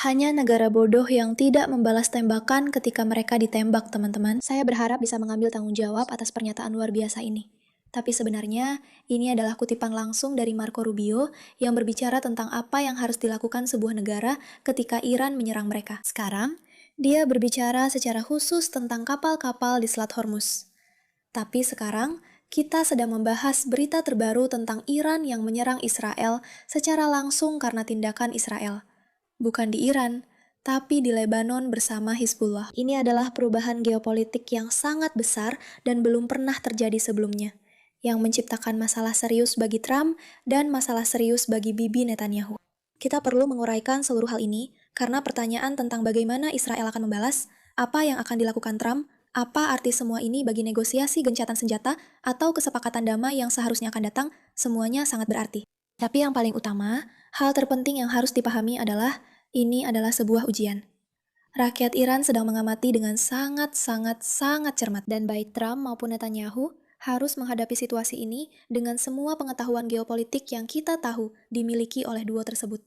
Hanya negara bodoh yang tidak membalas tembakan ketika mereka ditembak, teman-teman. Saya berharap bisa mengambil tanggung jawab atas pernyataan luar biasa ini. Tapi sebenarnya, ini adalah kutipan langsung dari Marco Rubio yang berbicara tentang apa yang harus dilakukan sebuah negara ketika Iran menyerang mereka. Sekarang, dia berbicara secara khusus tentang kapal-kapal di Selat Hormuz. Tapi sekarang, kita sedang membahas berita terbaru tentang Iran yang menyerang Israel secara langsung karena tindakan Israel. Bukan di Iran, tapi di Lebanon bersama Hizbullah. Ini adalah perubahan geopolitik yang sangat besar dan belum pernah terjadi sebelumnya, yang menciptakan masalah serius bagi Trump dan masalah serius bagi Bibi Netanyahu. Kita perlu menguraikan seluruh hal ini karena pertanyaan tentang bagaimana Israel akan membalas, apa yang akan dilakukan Trump, apa arti semua ini bagi negosiasi gencatan senjata atau kesepakatan damai yang seharusnya akan datang, semuanya sangat berarti. Tapi yang paling utama, hal terpenting yang harus dipahami adalah ini adalah sebuah ujian. Rakyat Iran sedang mengamati dengan sangat cermat, dan baik Trump maupun Netanyahu harus menghadapi situasi ini dengan semua pengetahuan geopolitik yang kita tahu dimiliki oleh duo tersebut.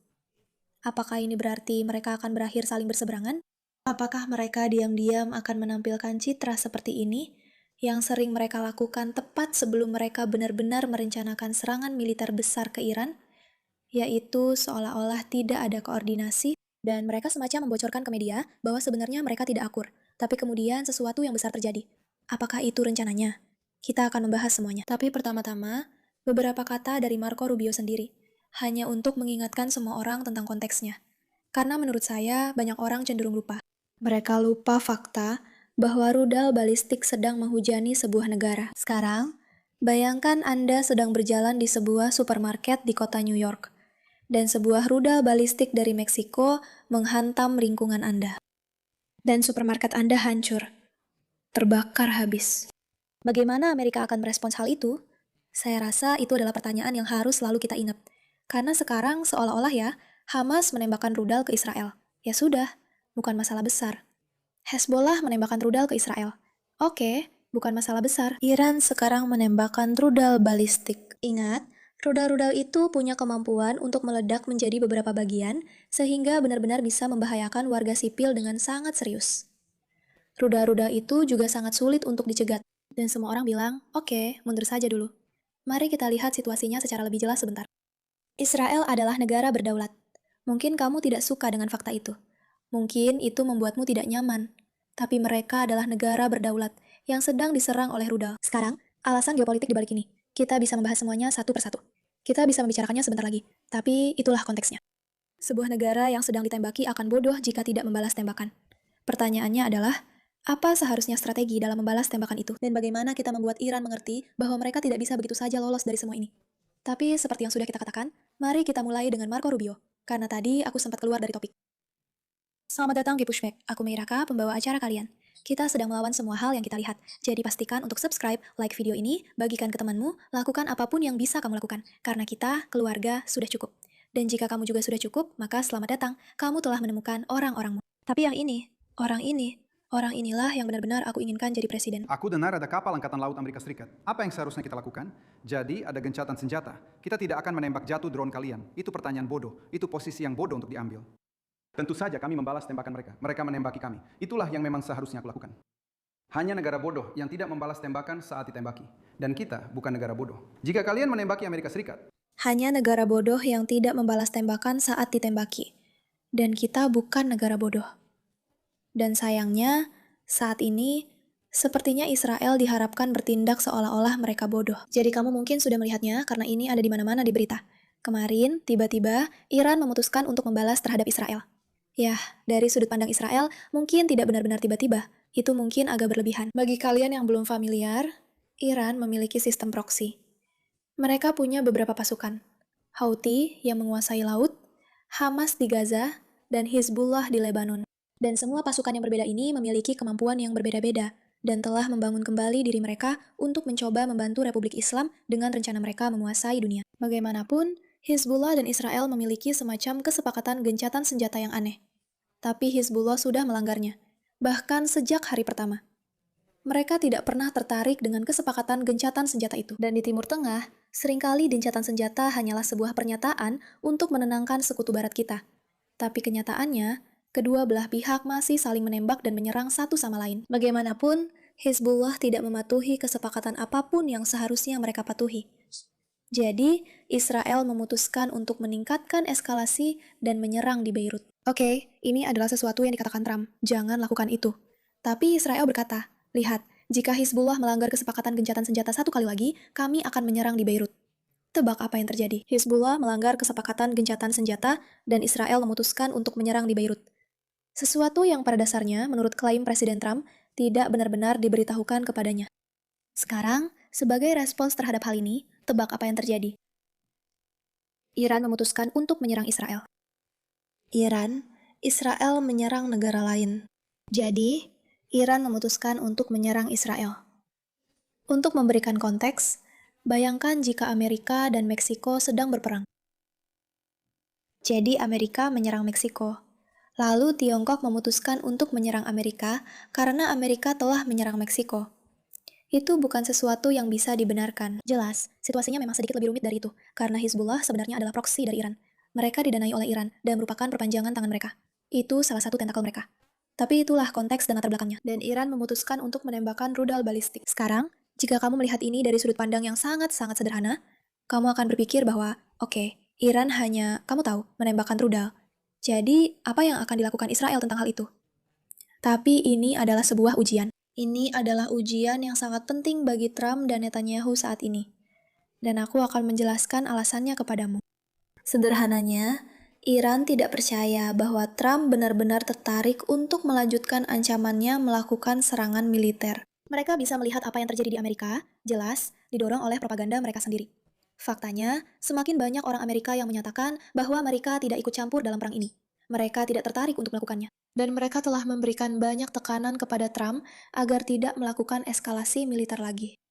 Apakah ini berarti mereka akan berakhir saling berseberangan? Apakah mereka diam-diam akan menampilkan citra seperti ini, yang sering mereka lakukan tepat sebelum mereka benar-benar merencanakan serangan militer besar ke Iran, yaitu seolah-olah tidak ada koordinasi, dan mereka semacam membocorkan ke media bahwa sebenarnya mereka tidak akur, tapi kemudian sesuatu yang besar terjadi. Apakah itu rencananya? Kita akan membahas semuanya. Tapi pertama-tama, beberapa kata dari Marco Rubio sendiri, hanya untuk mengingatkan semua orang tentang konteksnya. Karena menurut saya, banyak orang cenderung lupa. Mereka lupa fakta bahwa rudal balistik sedang menghujani sebuah negara. Sekarang, bayangkan Anda sedang berjalan di sebuah supermarket di kota New York, dan sebuah rudal balistik dari Meksiko menghantam lingkungan Anda. Dan supermarket Anda hancur, terbakar habis. Bagaimana Amerika akan merespons hal itu? Saya rasa itu adalah pertanyaan yang harus selalu kita ingat. Karena sekarang seolah-olah ya, Hamas menembakkan rudal ke Israel. Ya sudah, bukan masalah besar. Hezbollah menembakkan rudal ke Israel. Oke, bukan masalah besar. Iran sekarang menembakkan rudal balistik. Ingat, rudal-rudal itu punya kemampuan untuk meledak menjadi beberapa bagian, sehingga benar-benar bisa membahayakan warga sipil dengan sangat serius. Rudal-rudal itu juga sangat sulit untuk dicegat. Dan semua orang bilang, oke, mundur saja dulu. Mari kita lihat situasinya secara lebih jelas sebentar. Israel adalah negara berdaulat. Mungkin kamu tidak suka dengan fakta itu. Mungkin itu membuatmu tidak nyaman. Tapi mereka adalah negara berdaulat yang sedang diserang oleh rudal. Sekarang, alasan geopolitik di balik ini. Kita bisa membahas semuanya satu persatu. Kita bisa membicarakannya sebentar lagi. Tapi itulah konteksnya. Sebuah negara yang sedang ditembaki akan bodoh jika tidak membalas tembakan. Pertanyaannya adalah, apa seharusnya strategi dalam membalas tembakan itu? Dan bagaimana kita membuat Iran mengerti bahwa mereka tidak bisa begitu saja lolos dari semua ini? Tapi seperti yang sudah kita katakan, mari kita mulai dengan Marco Rubio, karena tadi aku sempat keluar dari topik. Selamat datang di Pushback, aku Meiraka, pembawa acara kalian. Kita sedang melawan semua hal yang kita lihat, jadi pastikan untuk subscribe, like video ini, bagikan ke temanmu, lakukan apapun yang bisa kamu lakukan, karena kita, keluarga, sudah cukup. Dan jika kamu juga sudah cukup, maka selamat datang, kamu telah menemukan orang-orangmu. Tapi yang ini, orang inilah yang benar-benar aku inginkan jadi presiden. Aku dengar ada kapal Angkatan Laut Amerika Serikat. Apa yang seharusnya kita lakukan? Jadi ada gencatan senjata. Kita tidak akan menembak jatuh drone kalian. Itu pertanyaan bodoh. Itu posisi yang bodoh untuk diambil. Tentu saja kami membalas tembakan mereka. Mereka menembaki kami. Itulah yang memang seharusnya aku lakukan. Hanya negara bodoh yang tidak membalas tembakan saat ditembaki. Dan kita bukan negara bodoh. Jika kalian menembaki Amerika Serikat, hanya negara bodoh yang tidak membalas tembakan saat ditembaki. Dan kita bukan negara bodoh. Dan sayangnya, saat ini, sepertinya Israel diharapkan bertindak seolah-olah mereka bodoh. Jadi kamu mungkin sudah melihatnya karena ini ada di mana-mana di berita. Kemarin, tiba-tiba, Iran memutuskan untuk membalas terhadap Israel. Yah, dari sudut pandang Israel, mungkin tidak benar-benar tiba-tiba. Itu mungkin agak berlebihan. Bagi kalian yang belum familiar, Iran memiliki sistem proksi. Mereka punya beberapa pasukan. Houthi yang menguasai laut, Hamas di Gaza, dan Hizbullah di Lebanon. Dan semua pasukan yang berbeda ini memiliki kemampuan yang berbeda-beda dan telah membangun kembali diri mereka untuk mencoba membantu Republik Islam dengan rencana mereka menguasai dunia. Bagaimanapun, Hizbullah dan Israel memiliki semacam kesepakatan gencatan senjata yang aneh. Tapi Hizbullah sudah melanggarnya, bahkan sejak hari pertama. Mereka tidak pernah tertarik dengan kesepakatan gencatan senjata itu. Dan di Timur Tengah, seringkali gencatan senjata hanyalah sebuah pernyataan untuk menenangkan sekutu barat kita. Tapi kenyataannya, kedua belah pihak masih saling menembak dan menyerang satu sama lain. Bagaimanapun, Hizbullah tidak mematuhi kesepakatan apapun yang seharusnya mereka patuhi. Jadi, Israel memutuskan untuk meningkatkan eskalasi dan menyerang di Beirut. Oke, ini adalah sesuatu yang dikatakan Trump. Jangan lakukan itu. Tapi Israel berkata, lihat, jika Hizbullah melanggar kesepakatan gencatan senjata satu kali lagi, kami akan menyerang di Beirut. Tebak apa yang terjadi? Hizbullah melanggar kesepakatan gencatan senjata dan Israel memutuskan untuk menyerang di Beirut. Sesuatu yang pada dasarnya, menurut klaim Presiden Trump, tidak benar-benar diberitahukan kepadanya. Sekarang, sebagai respons terhadap hal ini, tebak apa yang terjadi? Iran memutuskan untuk menyerang Israel. Israel menyerang negara lain. Jadi, Iran memutuskan untuk menyerang Israel. Untuk memberikan konteks, bayangkan jika Amerika dan Meksiko sedang berperang. Jadi Amerika menyerang Meksiko. Lalu Tiongkok memutuskan untuk menyerang Amerika karena Amerika telah menyerang Meksiko. Itu bukan sesuatu yang bisa dibenarkan. Jelas, situasinya memang sedikit lebih rumit dari itu, karena Hizbullah sebenarnya adalah proksi dari Iran. Mereka didanai oleh Iran dan merupakan perpanjangan tangan mereka. Itu salah satu tentakel mereka. Tapi itulah konteks dan latar belakangnya. Dan Iran memutuskan untuk menembakkan rudal balistik. Sekarang, jika kamu melihat ini dari sudut pandang yang sangat-sangat sederhana, kamu akan berpikir bahwa, oke, Iran hanya, kamu tahu, menembakkan rudal. Jadi, apa yang akan dilakukan Israel tentang hal itu? Tapi ini adalah sebuah ujian. Ini adalah ujian yang sangat penting bagi Trump dan Netanyahu saat ini. Dan aku akan menjelaskan alasannya kepadamu. Sederhananya, Iran tidak percaya bahwa Trump benar-benar tertarik untuk melanjutkan ancamannya melakukan serangan militer. Mereka bisa melihat apa yang terjadi di Amerika, jelas, didorong oleh propaganda mereka sendiri. Faktanya, semakin banyak orang Amerika yang menyatakan bahwa mereka tidak ikut campur dalam perang ini. Mereka tidak tertarik untuk melakukannya. Dan mereka telah memberikan banyak tekanan kepada Trump agar tidak melakukan eskalasi militer lagi.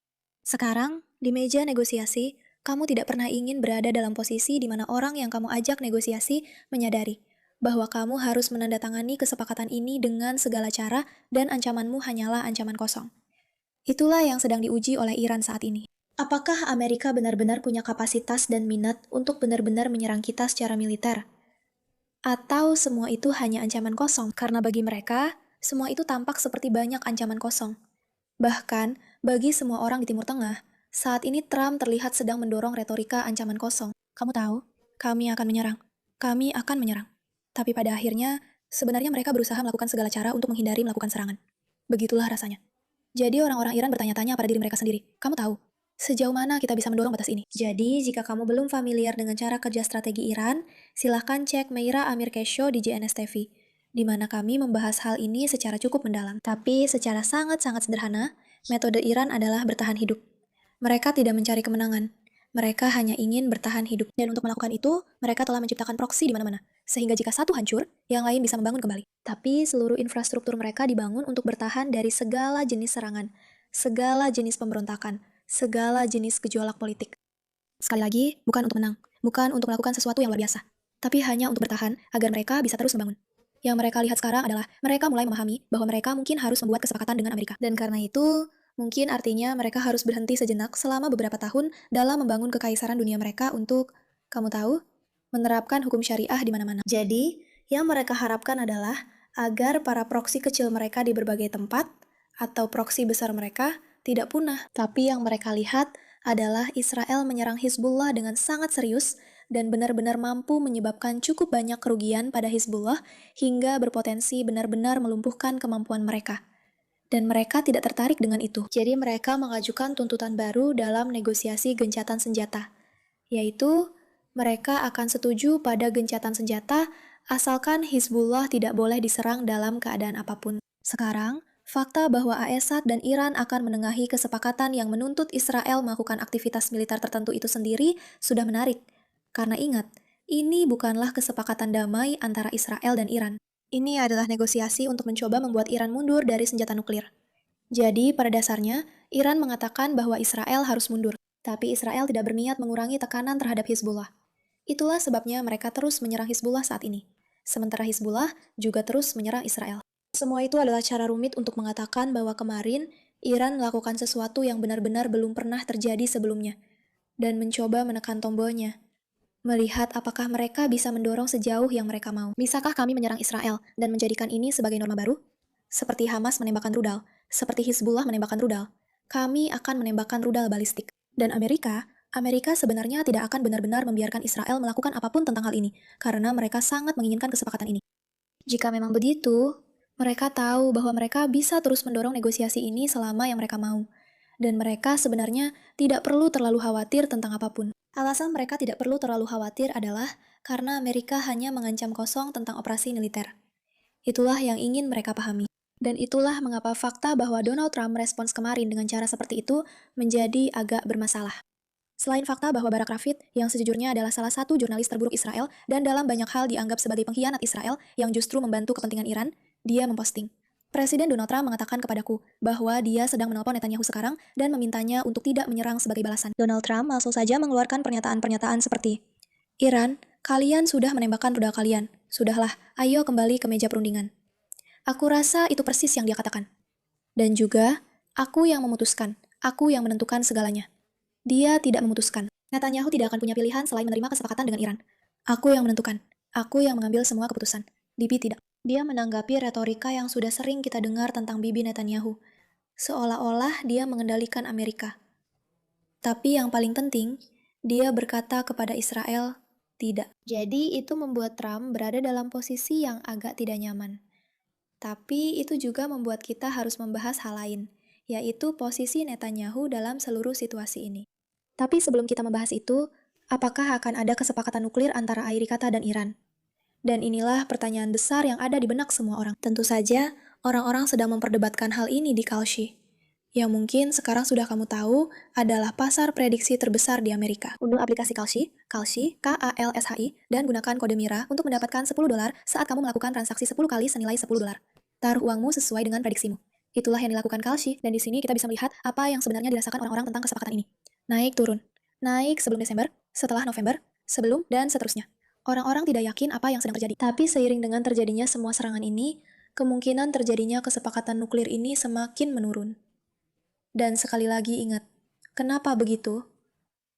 Sekarang, di meja negosiasi, kamu tidak pernah ingin berada dalam posisi di mana orang yang kamu ajak negosiasi menyadari bahwa kamu harus menandatangani kesepakatan ini dengan segala cara dan ancamanmu hanyalah ancaman kosong. Itulah yang sedang diuji oleh Iran saat ini. Apakah Amerika benar-benar punya kapasitas dan minat untuk benar-benar menyerang kita secara militer? Atau semua itu hanya ancaman kosong? Karena bagi mereka, semua itu tampak seperti banyak ancaman kosong. Bahkan, bagi semua orang di Timur Tengah, saat ini Trump terlihat sedang mendorong retorika ancaman kosong. Kamu tahu, kami akan menyerang. Kami akan menyerang. Tapi pada akhirnya, sebenarnya mereka berusaha melakukan segala cara untuk menghindari melakukan serangan. Begitulah rasanya. Jadi orang-orang Iran bertanya-tanya pada diri mereka sendiri, kamu tahu, sejauh mana kita bisa mendorong batas ini? Jadi, jika kamu belum familiar dengan cara kerja strategi Iran, silahkan cek Meira Amirkesh Show di JNS TV, di mana kami membahas hal ini secara cukup mendalam. Tapi secara sangat-sangat sederhana, metode Iran adalah bertahan hidup. Mereka tidak mencari kemenangan. Mereka hanya ingin bertahan hidup. Dan untuk melakukan itu, mereka telah menciptakan proksi di mana-mana. Sehingga jika satu hancur, yang lain bisa membangun kembali. Tapi seluruh infrastruktur mereka dibangun untuk bertahan dari segala jenis serangan, segala jenis pemberontakan, segala jenis gejolak politik. Sekali lagi, bukan untuk menang, bukan untuk melakukan sesuatu yang luar biasa, tapi hanya untuk bertahan agar mereka bisa terus membangun. Yang mereka lihat sekarang adalah mereka mulai memahami bahwa mereka mungkin harus membuat kesepakatan dengan Amerika. Dan karena itu, mungkin artinya mereka harus berhenti sejenak selama beberapa tahun dalam membangun kekaisaran dunia mereka untuk, kamu tahu, menerapkan hukum syariah di mana-mana. Jadi, yang mereka harapkan adalah agar para proksi kecil mereka di berbagai tempat atau proksi besar mereka tidak punah. Tapi yang mereka lihat adalah Israel menyerang Hizbullah dengan sangat serius dan benar-benar mampu menyebabkan cukup banyak kerugian pada Hizbullah hingga berpotensi benar-benar melumpuhkan kemampuan mereka. Dan mereka tidak tertarik dengan itu. Jadi mereka mengajukan tuntutan baru dalam negosiasi gencatan senjata, yaitu mereka akan setuju pada gencatan senjata asalkan Hizbullah tidak boleh diserang dalam keadaan apapun. Sekarang, fakta bahwa AS dan Iran akan menengahi kesepakatan yang menuntut Israel melakukan aktivitas militer tertentu itu sendiri sudah menarik. Karena ingat, ini bukanlah kesepakatan damai antara Israel dan Iran. Ini adalah negosiasi untuk mencoba membuat Iran mundur dari senjata nuklir. Jadi, pada dasarnya, Iran mengatakan bahwa Israel harus mundur. Tapi Israel tidak berniat mengurangi tekanan terhadap Hizbullah. Itulah sebabnya mereka terus menyerang Hizbullah saat ini. Sementara Hizbullah juga terus menyerang Israel. Semua itu adalah cara rumit untuk mengatakan bahwa kemarin Iran melakukan sesuatu yang benar-benar belum pernah terjadi sebelumnya dan mencoba menekan tombolnya. melihat apakah mereka bisa mendorong sejauh yang mereka mau. Bisakah kami menyerang Israel dan menjadikan ini sebagai norma baru? Seperti Hamas menembakkan rudal, seperti Hizbullah menembakkan rudal, kami akan menembakkan rudal balistik. Dan Amerika sebenarnya tidak akan benar-benar membiarkan Israel melakukan apapun tentang hal ini, karena mereka sangat menginginkan kesepakatan ini. Jika memang begitu, mereka tahu bahwa mereka bisa terus mendorong negosiasi ini selama yang mereka mau. Dan mereka sebenarnya tidak perlu terlalu khawatir tentang apapun. Alasan mereka tidak perlu terlalu khawatir adalah karena Amerika hanya mengancam kosong tentang operasi militer. Itulah yang ingin mereka pahami. Dan itulah mengapa fakta bahwa Donald Trump merespons kemarin dengan cara seperti itu menjadi agak bermasalah. Selain fakta bahwa Barak Ravid, yang sejujurnya adalah salah satu jurnalis terburuk Israel dan dalam banyak hal dianggap sebagai pengkhianat Israel yang justru membantu kepentingan Iran, dia memposting. Presiden Donald Trump mengatakan kepadaku bahwa dia sedang menelpon Netanyahu sekarang dan memintanya untuk tidak menyerang sebagai balasan. Donald Trump langsung saja mengeluarkan pernyataan-pernyataan seperti, Iran, kalian sudah menembakkan rudal kalian. Sudahlah, ayo kembali ke meja perundingan. Aku rasa itu persis yang dia katakan. Dan juga, aku yang memutuskan, aku yang menentukan segalanya. Dia tidak memutuskan. Netanyahu tidak akan punya pilihan selain menerima kesepakatan dengan Iran. Aku yang menentukan. Aku yang mengambil semua keputusan. Bibi tidak. Dia menanggapi retorika yang sudah sering kita dengar tentang Bibi Netanyahu. Seolah-olah dia mengendalikan Amerika. Tapi yang paling penting, dia berkata kepada Israel, tidak. Jadi itu membuat Trump berada dalam posisi yang agak tidak nyaman. Tapi itu juga membuat kita harus membahas hal lain, yaitu posisi Netanyahu dalam seluruh situasi ini. Tapi sebelum kita membahas itu, apakah akan ada kesepakatan nuklir antara Amerika dan Iran? Dan inilah pertanyaan besar yang ada di benak semua orang. Tentu saja, orang-orang sedang memperdebatkan hal ini di Kalshi. Yang mungkin sekarang sudah kamu tahu adalah pasar prediksi terbesar di Amerika. Unduh aplikasi Kalshi, Kalshi, dan gunakan kode MIRA untuk mendapatkan $10 saat kamu melakukan transaksi 10 kali senilai $10. Taruh uangmu sesuai dengan prediksimu. Itulah yang dilakukan Kalshi, dan di sini kita bisa melihat apa yang sebenarnya dirasakan orang-orang tentang kesepakatan ini. Naik turun. Naik sebelum Desember, setelah November, sebelum, dan seterusnya. Orang-orang tidak yakin apa yang sedang terjadi. Tapi seiring dengan terjadinya semua serangan ini, kemungkinan terjadinya kesepakatan nuklir ini semakin menurun. Dan sekali lagi ingat, kenapa begitu?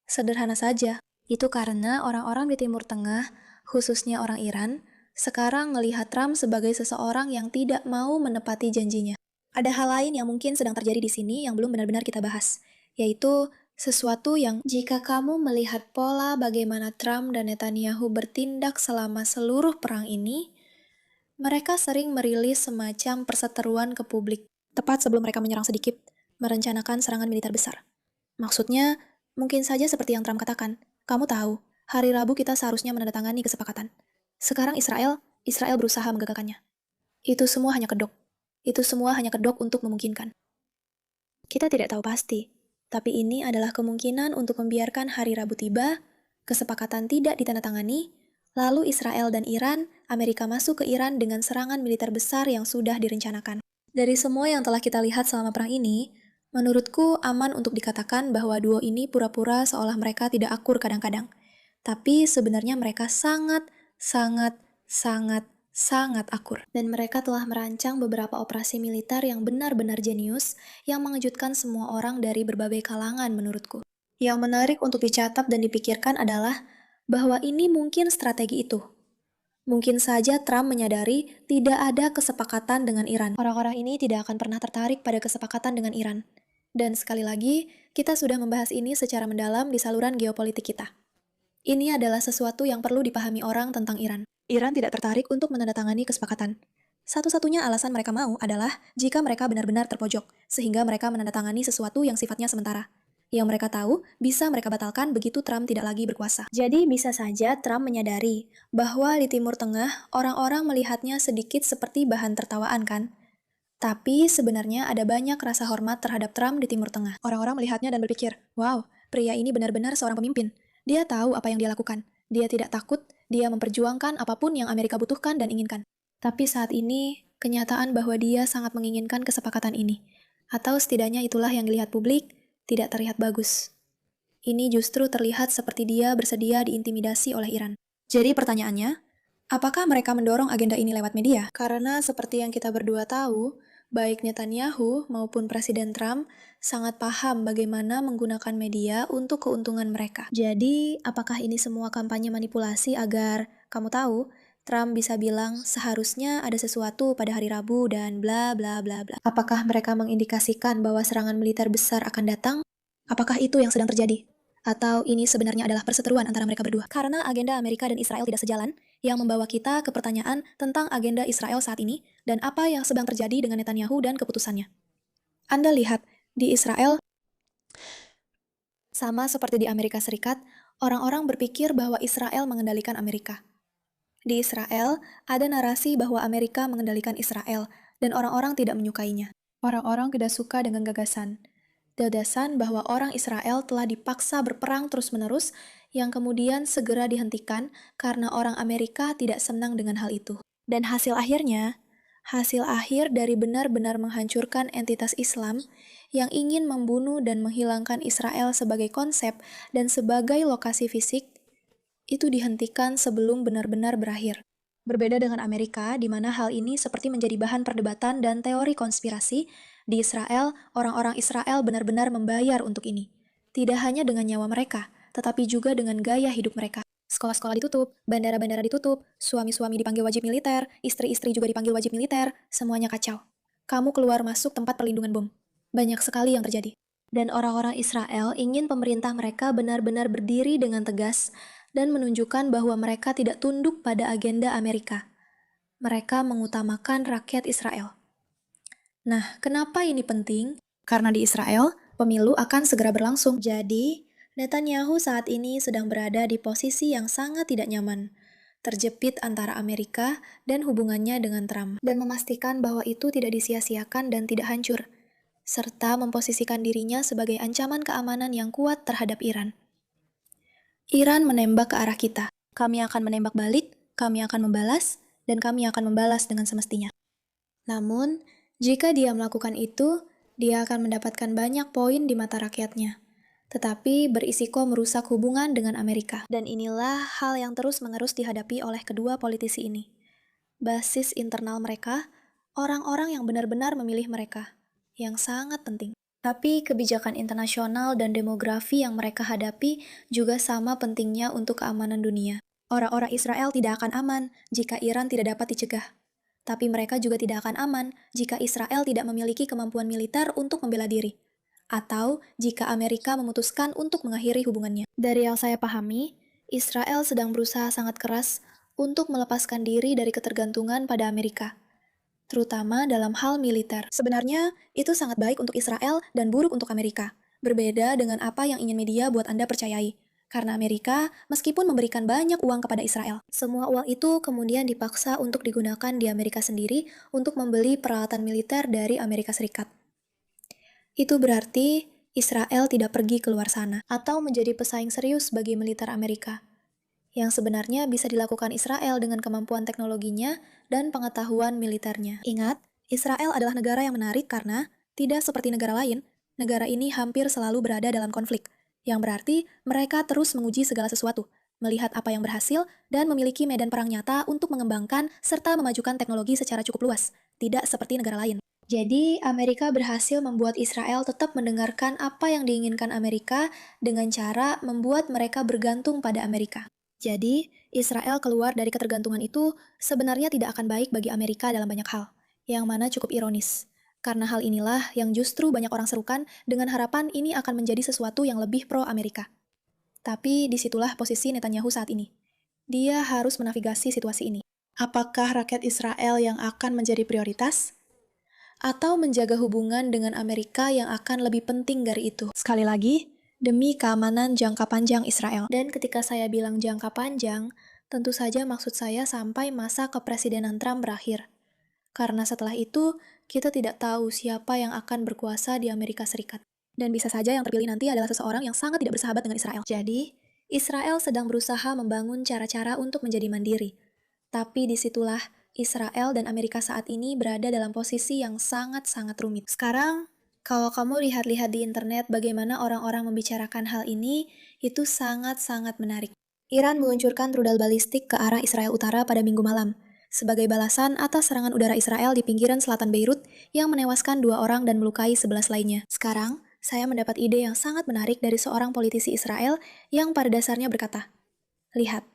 Sederhana saja. Itu karena orang-orang di Timur Tengah, khususnya orang Iran, sekarang melihat Trump sebagai seseorang yang tidak mau menepati janjinya. Ada hal lain yang mungkin sedang terjadi di sini yang belum benar-benar kita bahas, yaitu sesuatu yang jika kamu melihat pola bagaimana Trump dan Netanyahu bertindak selama seluruh perang ini, mereka sering merilis semacam perseteruan ke publik, tepat sebelum mereka menyerang sedikit, merencanakan serangan militer besar. Maksudnya, mungkin saja seperti yang Trump katakan, kamu tahu, hari Rabu kita seharusnya menandatangani kesepakatan. Sekarang Israel berusaha menggagalkannya. Itu semua hanya kedok. Itu semua hanya kedok untuk memungkinkan. Kita tidak tahu pasti, tapi ini adalah kemungkinan untuk membiarkan hari Rabu tiba, kesepakatan tidak ditandatangani, lalu Israel dan Iran, Amerika masuk ke Iran dengan serangan militer besar yang sudah direncanakan. Dari semua yang telah kita lihat selama perang ini, menurutku aman untuk dikatakan bahwa duo ini pura-pura seolah mereka tidak akur kadang-kadang. Tapi sebenarnya mereka sangat akur. Dan mereka telah merancang beberapa operasi militer yang benar-benar jenius yang mengejutkan semua orang dari berbagai kalangan menurutku. Yang menarik untuk dicatat dan dipikirkan adalah bahwa ini mungkin strategi itu. Mungkin saja Trump menyadari tidak ada kesepakatan dengan Iran. Orang-orang ini tidak akan pernah tertarik pada kesepakatan dengan Iran. Dan sekali lagi, kita sudah membahas ini secara mendalam di saluran geopolitik kita. Ini adalah sesuatu yang perlu dipahami orang tentang Iran. Iran tidak tertarik untuk menandatangani kesepakatan. Satu-satunya alasan mereka mau adalah jika mereka benar-benar terpojok, sehingga mereka menandatangani sesuatu yang sifatnya sementara. Yang mereka tahu bisa mereka batalkan begitu Trump tidak lagi berkuasa. Jadi bisa saja Trump menyadari bahwa di Timur Tengah orang-orang melihatnya sedikit seperti bahan tertawaan kan? Tapi sebenarnya ada banyak rasa hormat terhadap Trump di Timur Tengah. Orang-orang melihatnya dan berpikir, wow, pria ini benar-benar seorang pemimpin. Dia tahu apa yang dia lakukan. Dia tidak takut, dia memperjuangkan apapun yang Amerika butuhkan dan inginkan. Tapi saat ini, kenyataan bahwa dia sangat menginginkan kesepakatan ini. Atau setidaknya itulah yang dilihat publik, tidak terlihat bagus. Ini justru terlihat seperti dia bersedia diintimidasi oleh Iran. Jadi pertanyaannya, apakah mereka mendorong agenda ini lewat media? Karena seperti yang kita berdua tahu, Baik Netanyahu maupun Presiden Trump sangat paham bagaimana menggunakan media untuk keuntungan mereka. Jadi, apakah ini semua kampanye manipulasi agar, kamu tahu, Trump bisa bilang seharusnya ada sesuatu pada hari Rabu dan bla bla bla bla. Apakah mereka mengindikasikan bahwa serangan militer besar akan datang? Apakah itu yang sedang terjadi? Atau ini sebenarnya adalah perseteruan antara mereka berdua? Karena agenda Amerika dan Israel tidak sejalan, yang membawa kita ke pertanyaan tentang agenda Israel saat ini dan apa yang sedang terjadi dengan Netanyahu dan keputusannya. Anda lihat, di Israel, sama seperti di Amerika Serikat, orang-orang berpikir bahwa Israel mengendalikan Amerika. Di Israel, ada narasi bahwa Amerika mengendalikan Israel, dan orang-orang tidak menyukainya. Orang-orang tidak suka dengan gagasan bahwa orang Israel telah dipaksa berperang terus-menerus yang kemudian segera dihentikan karena orang Amerika tidak senang dengan hal itu. Dan hasil akhir dari benar-benar menghancurkan entitas Islam yang ingin membunuh dan menghilangkan Israel sebagai konsep dan sebagai lokasi fisik, itu dihentikan sebelum benar-benar berakhir. Berbeda dengan Amerika, di mana hal ini seperti menjadi bahan perdebatan dan teori konspirasi, di Israel, orang-orang Israel benar-benar membayar untuk ini. Tidak hanya dengan nyawa mereka, tetapi juga dengan gaya hidup mereka. Sekolah-sekolah ditutup, bandara-bandara ditutup, suami-suami dipanggil wajib militer, istri-istri juga dipanggil wajib militer, semuanya kacau. Kamu keluar masuk tempat perlindungan bom. Banyak sekali yang terjadi. Dan orang-orang Israel ingin pemerintah mereka benar-benar berdiri dengan tegas dan menunjukkan bahwa mereka tidak tunduk pada agenda Amerika. Mereka mengutamakan rakyat Israel. Nah, kenapa ini penting? Karena di Israel, pemilu akan segera berlangsung. Jadi, Netanyahu saat ini sedang berada di posisi yang sangat tidak nyaman, terjepit antara Amerika dan hubungannya dengan Trump, dan memastikan bahwa itu tidak disia-siakan dan tidak hancur, serta memposisikan dirinya sebagai ancaman keamanan yang kuat terhadap Iran. Iran menembak ke arah kita. Kami akan menembak balik, kami akan membalas, dan kami akan membalas dengan semestinya. Namun, jika dia melakukan itu, dia akan mendapatkan banyak poin di mata rakyatnya, tetapi berisiko merusak hubungan dengan Amerika. Dan inilah hal yang terus-menerus dihadapi oleh kedua politisi ini. Basis internal mereka, orang-orang yang benar-benar memilih mereka, yang sangat penting. Tapi kebijakan internasional dan demografi yang mereka hadapi juga sama pentingnya untuk keamanan dunia. Orang-orang Israel tidak akan aman jika Iran tidak dapat dicegah. Tapi mereka juga tidak akan aman jika Israel tidak memiliki kemampuan militer untuk membela diri. Atau jika Amerika memutuskan untuk mengakhiri hubungannya. Dari yang saya pahami, Israel sedang berusaha sangat keras untuk melepaskan diri dari ketergantungan pada Amerika, terutama dalam hal militer. Sebenarnya, itu sangat baik untuk Israel dan buruk untuk Amerika. Berbeda dengan apa yang ingin media buat Anda percayai. Karena Amerika, meskipun memberikan banyak uang kepada Israel, semua uang itu kemudian dipaksa untuk digunakan di Amerika sendiri untuk membeli peralatan militer dari Amerika Serikat. Itu berarti Israel tidak pergi keluar sana, atau menjadi pesaing serius bagi militer Amerika, yang sebenarnya bisa dilakukan Israel dengan kemampuan teknologinya dan pengetahuan militernya. Ingat, Israel adalah negara yang menarik karena, tidak seperti negara lain, negara ini hampir selalu berada dalam konflik, yang berarti mereka terus menguji segala sesuatu, melihat apa yang berhasil, dan memiliki medan perang nyata untuk mengembangkan serta memajukan teknologi secara cukup luas, tidak seperti negara lain. Jadi, Amerika berhasil membuat Israel tetap mendengarkan apa yang diinginkan Amerika dengan cara membuat mereka bergantung pada Amerika. Jadi, Israel keluar dari ketergantungan itu sebenarnya tidak akan baik bagi Amerika dalam banyak hal, yang mana cukup ironis. Karena hal inilah yang justru banyak orang serukan dengan harapan ini akan menjadi sesuatu yang lebih pro-Amerika. Tapi disitulah posisi Netanyahu saat ini. Dia harus menavigasi situasi ini. Apakah rakyat Israel yang akan menjadi prioritas? Atau menjaga hubungan dengan Amerika yang akan lebih penting dari itu? Sekali lagi, demi keamanan jangka panjang Israel. Dan ketika saya bilang jangka panjang, tentu saja maksud saya sampai masa kepresidenan Trump berakhir. Karena setelah itu, kita tidak tahu siapa yang akan berkuasa di Amerika Serikat. Dan bisa saja yang terpilih nanti adalah seseorang yang sangat tidak bersahabat dengan Israel. Jadi, Israel sedang berusaha membangun cara-cara untuk menjadi mandiri. Tapi disitulah Israel dan Amerika saat ini berada dalam posisi yang sangat-sangat rumit. Sekarang, kalau kamu lihat-lihat di internet bagaimana orang-orang membicarakan hal ini, itu sangat-sangat menarik. Iran meluncurkan rudal balistik ke arah Israel Utara pada Minggu malam. sebagai balasan atas serangan udara Israel di pinggiran selatan Beirut yang menewaskan 2 orang dan melukai 11 lainnya. Sekarang, saya mendapat ide yang sangat menarik dari seorang politisi Israel yang pada dasarnya berkata, "Lihat,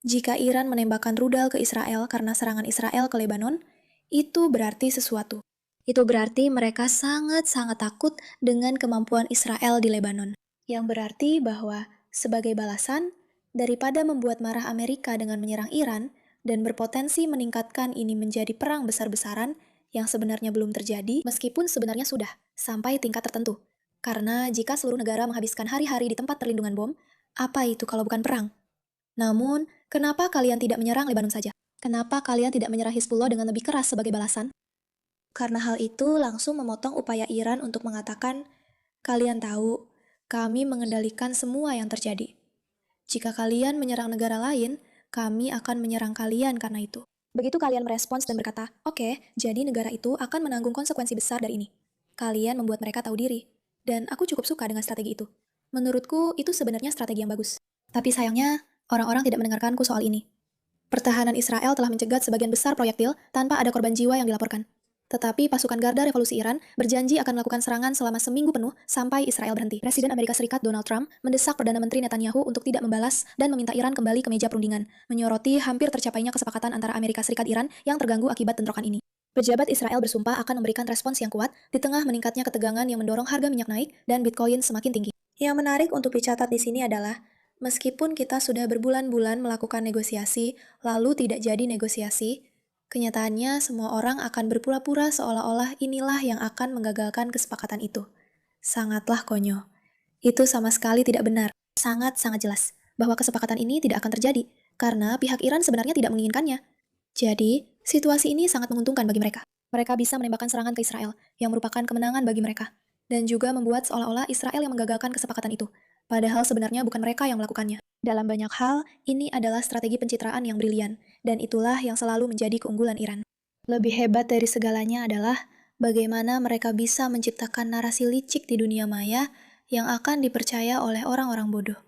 jika Iran menembakkan rudal ke Israel karena serangan Israel ke Lebanon, itu berarti sesuatu. Itu berarti mereka sangat-sangat takut dengan kemampuan Israel di Lebanon. Yang berarti bahwa, sebagai balasan, daripada membuat marah Amerika dengan menyerang Iran dan berpotensi meningkatkan ini menjadi perang besar-besaran yang sebenarnya belum terjadi, meskipun sebenarnya sudah, sampai tingkat tertentu. Karena jika seluruh negara menghabiskan hari-hari di tempat perlindungan bom, apa itu kalau bukan perang? Namun, kenapa kalian tidak menyerang Lebanon saja? Kenapa kalian tidak menyerang Hizbullah dengan lebih keras sebagai balasan? Karena hal itu langsung memotong upaya Iran untuk mengatakan, kalian tahu, kami mengendalikan semua yang terjadi. Jika kalian menyerang negara lain, kami akan menyerang kalian karena itu. Begitu kalian merespons dan berkata, oke, jadi negara itu akan menanggung konsekuensi besar dari ini. Kalian membuat mereka tahu diri. Dan aku cukup suka dengan strategi itu. Menurutku, itu sebenarnya strategi yang bagus. Tapi sayangnya, orang-orang tidak mendengarkanku soal ini. Pertahanan Israel telah mencegat sebagian besar proyektil tanpa ada korban jiwa yang dilaporkan. Tetapi pasukan Garda Revolusi Iran berjanji akan melakukan serangan selama seminggu penuh sampai Israel berhenti. Presiden Amerika Serikat Donald Trump mendesak Perdana Menteri Netanyahu untuk tidak membalas dan meminta Iran kembali ke meja perundingan, menyoroti hampir tercapainya kesepakatan antara Amerika Serikat Iran yang terganggu akibat bentrokan ini. Pejabat Israel bersumpah akan memberikan respons yang kuat di tengah meningkatnya ketegangan yang mendorong harga minyak naik dan Bitcoin semakin tinggi. Yang menarik untuk dicatat di sini adalah, meskipun kita sudah berbulan-bulan melakukan negosiasi, lalu tidak jadi negosiasi, kenyataannya semua orang akan berpura-pura seolah-olah inilah yang akan menggagalkan kesepakatan itu. Sangatlah konyol. Itu sama sekali tidak benar. Sangat-sangat jelas bahwa kesepakatan ini tidak akan terjadi, karena pihak Iran sebenarnya tidak menginginkannya. Jadi, situasi ini sangat menguntungkan bagi mereka. Mereka bisa menembakkan serangan ke Israel, yang merupakan kemenangan bagi mereka. Dan juga membuat seolah-olah Israel yang menggagalkan kesepakatan itu. Padahal sebenarnya bukan mereka yang melakukannya. Dalam banyak hal, ini adalah strategi pencitraan yang brilian, dan itulah yang selalu menjadi keunggulan Iran. Lebih hebat dari segalanya adalah bagaimana mereka bisa menciptakan narasi licik di dunia maya yang akan dipercaya oleh orang-orang bodoh.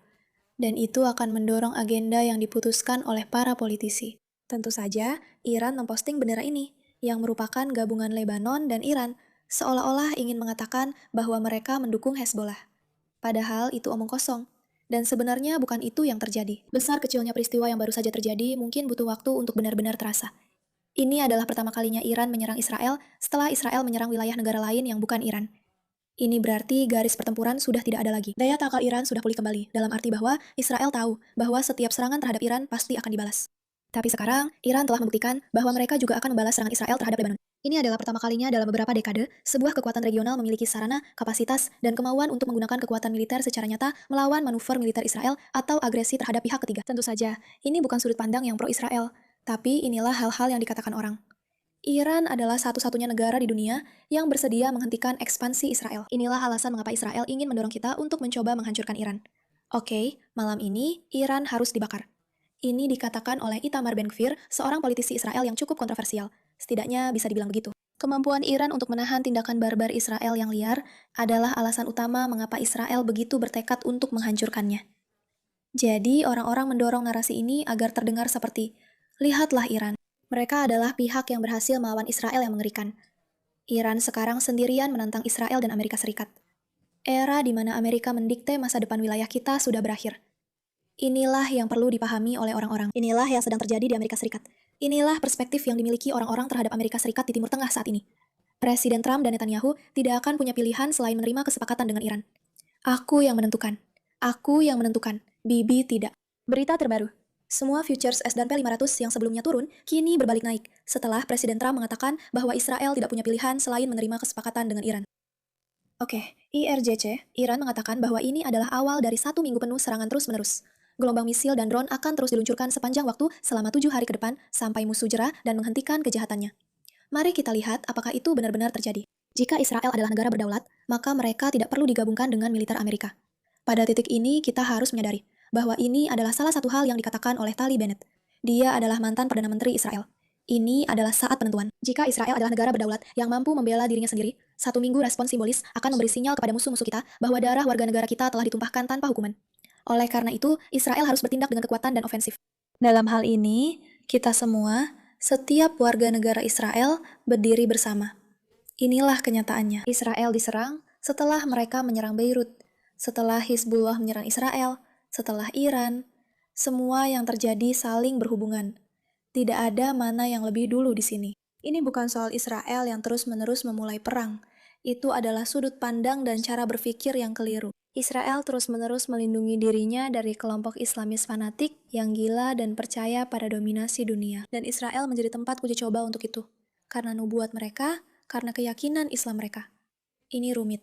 Dan itu akan mendorong agenda yang diputuskan oleh para politisi. Tentu saja, Iran memposting bendera ini, yang merupakan gabungan Lebanon dan Iran, seolah-olah ingin mengatakan bahwa mereka mendukung Hezbollah. Padahal itu omong kosong. Dan sebenarnya bukan itu yang terjadi. Besar kecilnya peristiwa yang baru saja terjadi mungkin butuh waktu untuk benar-benar terasa. Ini adalah pertama kalinya Iran menyerang Israel setelah Israel menyerang wilayah negara lain yang bukan Iran. Ini berarti garis pertempuran sudah tidak ada lagi. Daya tangkal Iran sudah pulih kembali, dalam arti bahwa Israel tahu bahwa setiap serangan terhadap Iran pasti akan dibalas. Tapi sekarang, Iran telah membuktikan bahwa mereka juga akan membalas serangan Israel terhadap Lebanon. Ini adalah pertama kalinya dalam beberapa dekade, sebuah kekuatan regional memiliki sarana, kapasitas, dan kemauan untuk menggunakan kekuatan militer secara nyata melawan manuver militer Israel atau agresi terhadap pihak ketiga. Tentu saja, ini bukan sudut pandang yang pro-Israel, tapi inilah hal-hal yang dikatakan orang. Iran adalah satu-satunya negara di dunia yang bersedia menghentikan ekspansi Israel. Inilah alasan mengapa Israel ingin mendorong kita untuk mencoba menghancurkan Iran. Oke, malam ini Iran harus dibakar. Ini dikatakan oleh Itamar Ben-Gvir, seorang politisi Israel yang cukup kontroversial. Setidaknya bisa dibilang begitu. Kemampuan Iran untuk menahan tindakan barbar Israel yang liar adalah alasan utama mengapa Israel begitu bertekad untuk menghancurkannya. Jadi, orang-orang mendorong narasi ini agar terdengar seperti, lihatlah Iran. Mereka adalah pihak yang berhasil melawan Israel yang mengerikan. Iran sekarang sendirian menantang Israel dan Amerika Serikat. Era di mana Amerika mendikte masa depan wilayah kita sudah berakhir. Inilah yang perlu dipahami oleh orang-orang. Inilah yang sedang terjadi di Amerika Serikat. Inilah perspektif yang dimiliki orang-orang terhadap Amerika Serikat di Timur Tengah saat ini. Presiden Trump dan Netanyahu tidak akan punya pilihan selain menerima kesepakatan dengan Iran. Aku yang menentukan. Aku yang menentukan. Bibi tidak. Berita terbaru. Semua futures S&P 500 yang sebelumnya turun, kini berbalik naik, setelah Presiden Trump mengatakan bahwa Israel tidak punya pilihan selain menerima kesepakatan dengan Iran. Oke, IRGC, Iran mengatakan bahwa ini adalah awal dari 1 minggu penuh serangan terus-menerus. Gelombang misil dan drone akan terus diluncurkan sepanjang waktu selama 7 hari ke depan sampai musuh jera dan menghentikan kejahatannya. Mari kita lihat apakah itu benar-benar terjadi. Jika Israel adalah negara berdaulat, maka mereka tidak perlu digabungkan dengan militer Amerika. Pada titik ini, kita harus menyadari bahwa ini adalah salah satu hal yang dikatakan oleh Tali Bennett. Dia adalah mantan Perdana Menteri Israel. Ini adalah saat penentuan. Jika Israel adalah negara berdaulat yang mampu membela dirinya sendiri, 1 minggu respons simbolis akan memberi sinyal kepada musuh-musuh kita bahwa darah warga negara kita telah ditumpahkan tanpa hukuman. Oleh karena itu, Israel harus bertindak dengan kekuatan dan ofensif. Dalam hal ini, kita semua, Setiap warga negara Israel berdiri bersama. Inilah kenyataannya. Israel diserang setelah mereka menyerang Beirut, setelah Hizbullah menyerang Israel, setelah Iran. Semua yang terjadi saling berhubungan. Tidak ada mana yang lebih dulu di sini. Ini bukan soal Israel yang terus-menerus memulai perang. Itu adalah sudut pandang dan cara berpikir yang keliru. Israel terus-menerus melindungi dirinya dari kelompok Islamis fanatik yang gila dan percaya pada dominasi dunia. Dan Israel menjadi tempat uji coba untuk itu. Karena nubuat mereka, karena keyakinan Islam mereka. Ini rumit.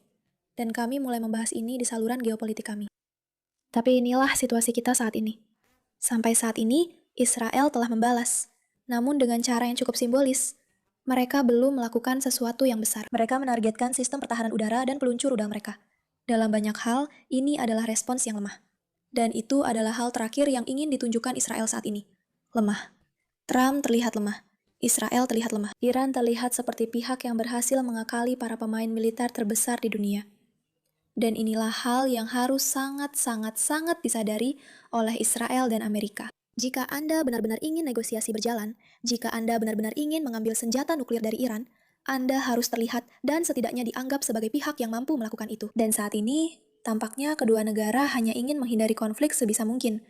Dan kami mulai membahas ini di saluran geopolitik kami. Tapi inilah situasi kita saat ini. Sampai saat ini, Israel telah membalas. Namun dengan cara yang cukup simbolis. Mereka belum melakukan sesuatu yang besar. Mereka menargetkan sistem pertahanan udara dan peluncur rudal mereka. Dalam banyak hal, ini adalah respons yang lemah. Dan itu adalah hal terakhir yang ingin ditunjukkan Israel saat ini. Lemah. Trump terlihat lemah. Israel terlihat lemah. Iran terlihat seperti pihak yang berhasil mengakali para pemain militer terbesar di dunia. Dan inilah hal yang harus sangat-sangat disadari oleh Israel dan Amerika. Jika Anda benar-benar ingin negosiasi berjalan, jika Anda benar-benar ingin mengambil senjata nuklir dari Iran, Anda harus terlihat dan setidaknya dianggap sebagai pihak yang mampu melakukan itu. Dan saat ini, tampaknya kedua negara hanya ingin menghindari konflik sebisa mungkin.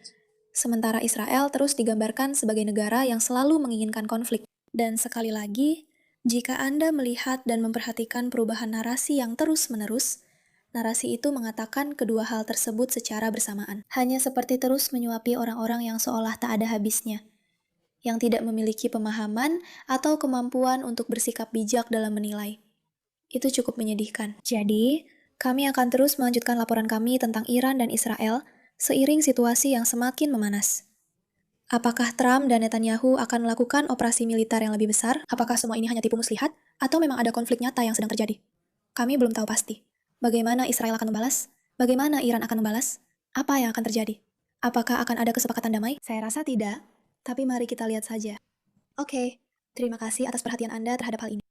Sementara Israel terus digambarkan sebagai negara yang selalu menginginkan konflik. Dan sekali lagi, jika Anda melihat dan memperhatikan perubahan narasi yang terus-menerus, narasi itu mengatakan kedua hal tersebut secara bersamaan. Hanya seperti terus menyuapi orang-orang yang seolah tak ada habisnya, yang tidak memiliki pemahaman atau kemampuan untuk bersikap bijak dalam menilai. Itu cukup menyedihkan. Jadi, kami akan terus melanjutkan laporan kami tentang Iran dan Israel seiring situasi yang semakin memanas. Apakah Trump dan Netanyahu akan melakukan operasi militer yang lebih besar? Apakah semua ini hanya tipu muslihat? Atau memang ada konflik nyata yang sedang terjadi? Kami belum tahu pasti. Bagaimana Israel akan membalas? Bagaimana Iran akan membalas? Apa yang akan terjadi? Apakah akan ada kesepakatan damai? Saya rasa tidak, tapi mari kita lihat saja. Oke, terima kasih atas perhatian Anda terhadap hal ini.